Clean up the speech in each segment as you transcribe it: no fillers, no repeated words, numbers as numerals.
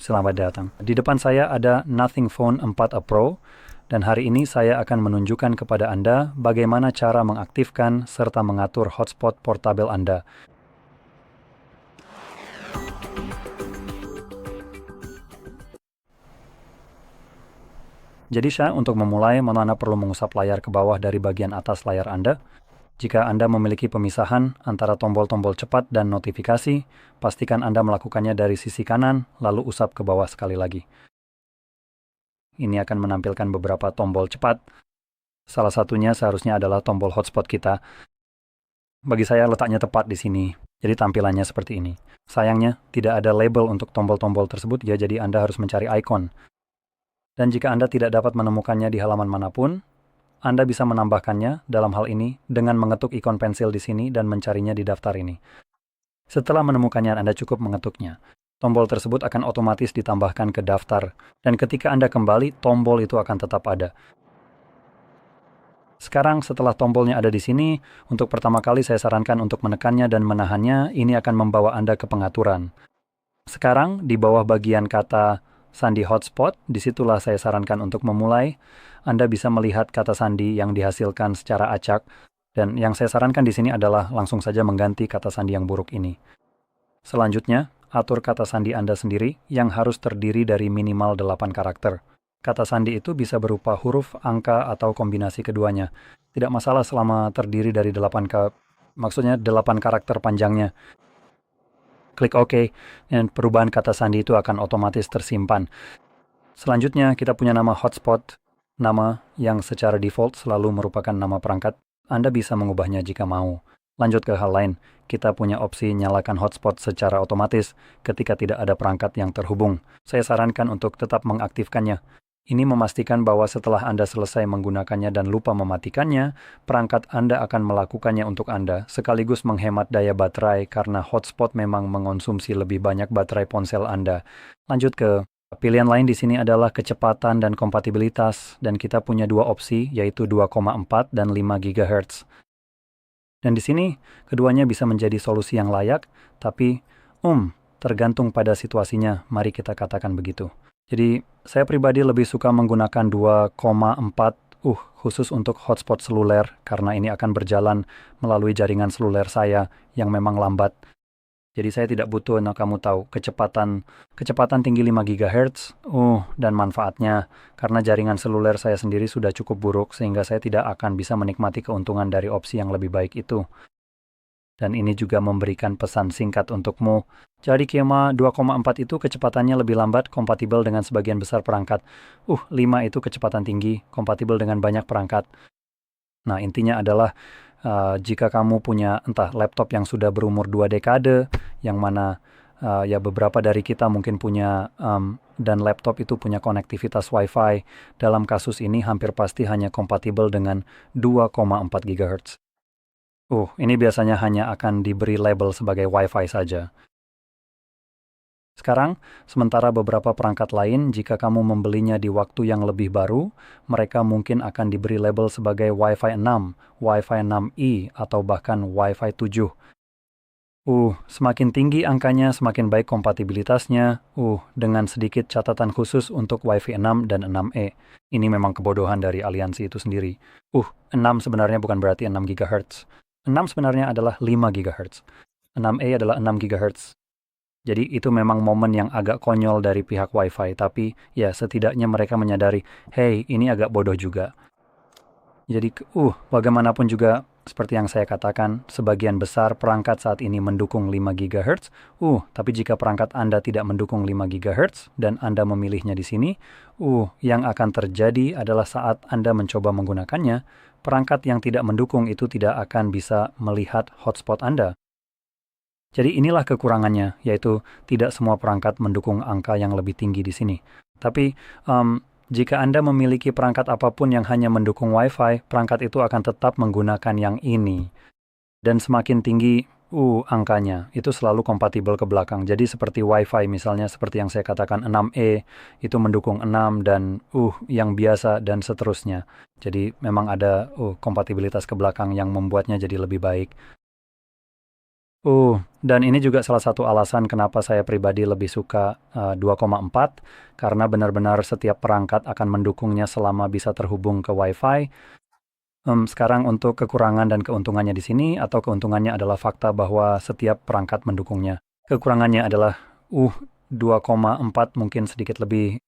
selamat datang. Di depan saya ada Nothing Phone 4a Pro, dan hari ini saya akan menunjukkan kepada Anda bagaimana cara mengaktifkan serta mengatur hotspot portabel Anda. Jadi untuk memulai, Anda perlu mengusap layar ke bawah dari bagian atas layar Anda. Jika Anda memiliki pemisahan antara tombol-tombol cepat dan notifikasi, pastikan Anda melakukannya dari sisi kanan, lalu usap ke bawah sekali lagi. Ini akan menampilkan beberapa tombol cepat. Salah satunya seharusnya adalah tombol hotspot kita. Bagi saya letaknya tepat di sini, jadi tampilannya seperti ini. Sayangnya, tidak ada label untuk tombol-tombol tersebut, ya, jadi Anda harus mencari icon. Dan jika Anda tidak dapat menemukannya di halaman manapun, Anda bisa menambahkannya dalam hal ini dengan mengetuk ikon pensil di sini dan mencarinya di daftar ini. Setelah menemukannya, Anda cukup mengetuknya. Tombol tersebut akan otomatis ditambahkan ke daftar, dan ketika Anda kembali, tombol itu akan tetap ada. Sekarang setelah tombolnya ada di sini, untuk pertama kali saya sarankan untuk menekannya dan menahannya, ini akan membawa Anda ke pengaturan. Sekarang, di bawah bagian kata sandi hotspot, disitulah saya sarankan untuk memulai. Anda bisa melihat kata sandi yang dihasilkan secara acak, dan yang saya sarankan di sini adalah langsung saja mengganti kata sandi yang buruk ini. Selanjutnya, atur kata sandi Anda sendiri yang harus terdiri dari minimal 8 karakter. Kata sandi itu bisa berupa huruf, angka, atau kombinasi keduanya. Tidak masalah selama terdiri dari 8 karakter panjangnya. Klik OK, dan perubahan kata sandi itu akan otomatis tersimpan. Selanjutnya, kita punya nama hotspot, nama yang secara default selalu merupakan nama perangkat. Anda bisa mengubahnya jika mau. Lanjut ke hal lain, kita punya opsi nyalakan hotspot secara otomatis ketika tidak ada perangkat yang terhubung. Saya sarankan untuk tetap mengaktifkannya. Ini memastikan bahwa setelah Anda selesai menggunakannya dan lupa mematikannya, perangkat Anda akan melakukannya untuk Anda, sekaligus menghemat daya baterai karena hotspot memang mengonsumsi lebih banyak baterai ponsel Anda. Lanjut ke pilihan lain di sini adalah kecepatan dan kompatibilitas, dan kita punya dua opsi, yaitu 2,4 dan 5 GHz. Dan di sini, keduanya bisa menjadi solusi yang layak, tapi tergantung pada situasinya, mari kita katakan begitu. Jadi, saya pribadi lebih suka menggunakan 2,4 khusus untuk hotspot seluler, karena ini akan berjalan melalui jaringan seluler saya yang memang lambat. Jadi saya tidak butuh, kamu tahu, kecepatan tinggi 5 GHz, dan manfaatnya, karena jaringan seluler saya sendiri sudah cukup buruk, sehingga saya tidak akan bisa menikmati keuntungan dari opsi yang lebih baik itu. Dan ini juga memberikan pesan singkat untukmu. Jadi Kema 2,4 itu kecepatannya lebih lambat, kompatibel dengan sebagian besar perangkat. 5 itu kecepatan tinggi, kompatibel dengan banyak perangkat. Nah, intinya adalah jika kamu punya entah laptop yang sudah berumur 2 dekade, yang mana ya beberapa dari kita mungkin punya, dan laptop itu punya konektivitas Wi-Fi, dalam kasus ini hampir pasti hanya kompatibel dengan 2,4 GHz. Ini biasanya hanya akan diberi label sebagai Wi-Fi saja. Sekarang, sementara beberapa perangkat lain, jika kamu membelinya di waktu yang lebih baru, mereka mungkin akan diberi label sebagai Wi-Fi 6, Wi-Fi 6E, atau bahkan Wi-Fi 7. Semakin tinggi angkanya, semakin baik kompatibilitasnya, dengan sedikit catatan khusus untuk Wi-Fi 6 dan 6E. Ini memang kebodohan dari aliansi itu sendiri. 6 sebenarnya bukan berarti 6 GHz. 6 sebenarnya adalah 5 GHz. 6E adalah 6 GHz. Jadi itu memang momen yang agak konyol dari pihak Wi-Fi, tapi ya setidaknya mereka menyadari, hey, ini agak bodoh juga. Jadi, bagaimanapun juga, seperti yang saya katakan, sebagian besar perangkat saat ini mendukung 5 GHz, tapi jika perangkat Anda tidak mendukung 5 GHz, dan Anda memilihnya di sini, yang akan terjadi adalah saat Anda mencoba menggunakannya, perangkat yang tidak mendukung itu tidak akan bisa melihat hotspot Anda. Jadi inilah kekurangannya, yaitu tidak semua perangkat mendukung angka yang lebih tinggi di sini. Tapi jika Anda memiliki perangkat apapun yang hanya mendukung Wi-Fi, perangkat itu akan tetap menggunakan yang ini. Dan semakin tinggi angkanya, itu selalu kompatibel ke belakang. Jadi seperti Wi-Fi misalnya, seperti yang saya katakan 6E, itu mendukung 6 dan yang biasa dan seterusnya. Jadi memang ada kompatibilitas ke belakang yang membuatnya jadi lebih baik. Dan ini juga salah satu alasan kenapa saya pribadi lebih suka 2,4, karena benar-benar setiap perangkat akan mendukungnya selama bisa terhubung ke Wi-Fi. Sekarang untuk kekurangan dan keuntungannya di sini, atau keuntungannya adalah fakta bahwa setiap perangkat mendukungnya. Kekurangannya adalah 2,4 mungkin sedikit lebih.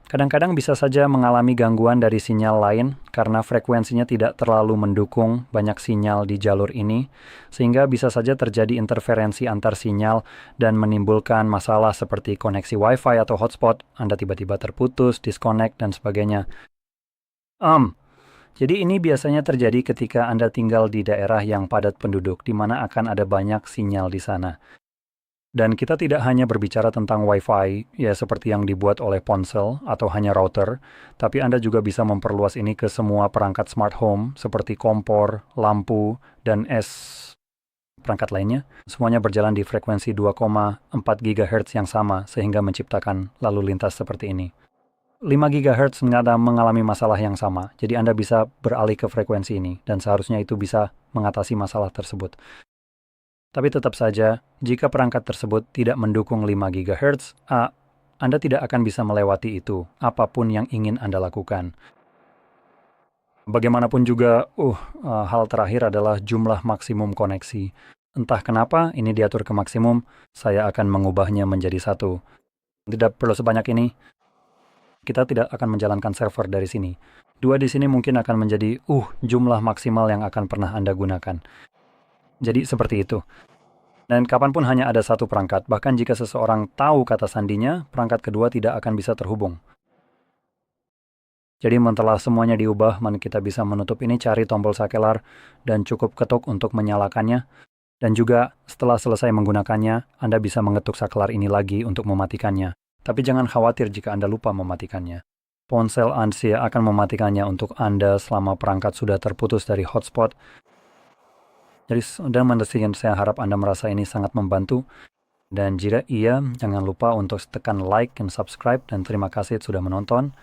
Kadang-kadang bisa saja mengalami gangguan dari sinyal lain karena frekuensinya tidak terlalu mendukung banyak sinyal di jalur ini, sehingga bisa saja terjadi interferensi antar sinyal dan menimbulkan masalah seperti koneksi Wi-Fi atau hotspot, Anda tiba-tiba terputus, disconnect, dan sebagainya. Jadi ini biasanya terjadi ketika Anda tinggal di daerah yang padat penduduk, di mana akan ada banyak sinyal di sana. Dan kita tidak hanya berbicara tentang Wi-Fi, ya seperti yang dibuat oleh ponsel atau hanya router, tapi Anda juga bisa memperluas ini ke semua perangkat smart home seperti kompor, lampu, dan perangkat lainnya. Semuanya berjalan di frekuensi 2,4 GHz yang sama sehingga menciptakan lalu lintas seperti ini. 5 GHz mengalami masalah yang sama, jadi Anda bisa beralih ke frekuensi ini, dan seharusnya itu bisa mengatasi masalah tersebut. Tapi tetap saja, jika perangkat tersebut tidak mendukung 5 GHz, Anda tidak akan bisa melewati itu, apapun yang ingin Anda lakukan. Bagaimanapun juga, hal terakhir adalah jumlah maksimum koneksi. Entah kenapa ini diatur ke maksimum, saya akan mengubahnya menjadi 1. Tidak perlu sebanyak ini. Kita tidak akan menjalankan server dari sini. 2 di sini mungkin akan menjadi jumlah maksimal yang akan pernah Anda gunakan. Jadi seperti itu. Dan kapanpun hanya ada 1 perangkat, bahkan jika seseorang tahu kata sandinya, perangkat kedua tidak akan bisa terhubung. Jadi setelah semuanya diubah, kita bisa menutup ini, cari tombol sakelar, dan cukup ketuk untuk menyalakannya. Dan juga setelah selesai menggunakannya, Anda bisa mengetuk sakelar ini lagi untuk mematikannya. Tapi jangan khawatir jika Anda lupa mematikannya. Ponsel Anda akan mematikannya untuk Anda selama perangkat sudah terputus dari hotspot. Jadi, saya harap Anda merasa ini sangat membantu. Dan jika iya, jangan lupa untuk tekan like dan subscribe, dan terima kasih sudah menonton.